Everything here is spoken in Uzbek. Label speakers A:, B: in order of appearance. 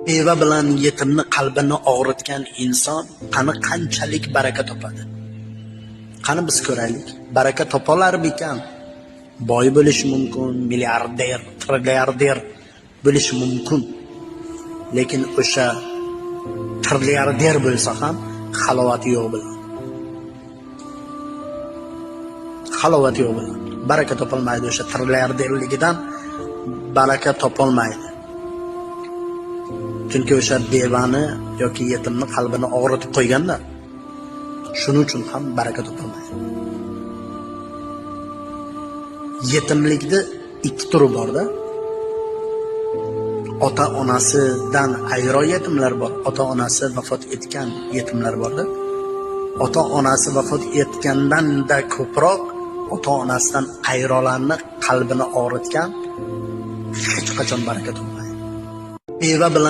A: Beva bilan yetimni qalbini og'ritgan inson qanchalik baraka topadi? Qani biz ko'raylik. Baraka topalarmikan? Boy bo'lishi mumkin, milliarder, trilliarder bo'lishi mumkin. Lekin o'sha trilliarder bo'lsa ham halovati yo'q bo'ladi. Halovati yo'q bo'ladi. Baraka topolmaydi, o'sha trilliarderligidan baraka topolmaydi. Chunki o'sha bevani yoki yetimni qalbini og'ritib qo'yganda, shuning uchun ham baraka topolmaydi. Yetimlikda ikki turi borda. Ota-onasidan ayro yetimlar bor, ota-onasi vafot etgan yetimlar borda. Ota-onasi vafot etgandan-da ko'proq ota-onasidan ayrolarni qalbini og'ritgan hech qachon baraka topmaydi. Beva bilan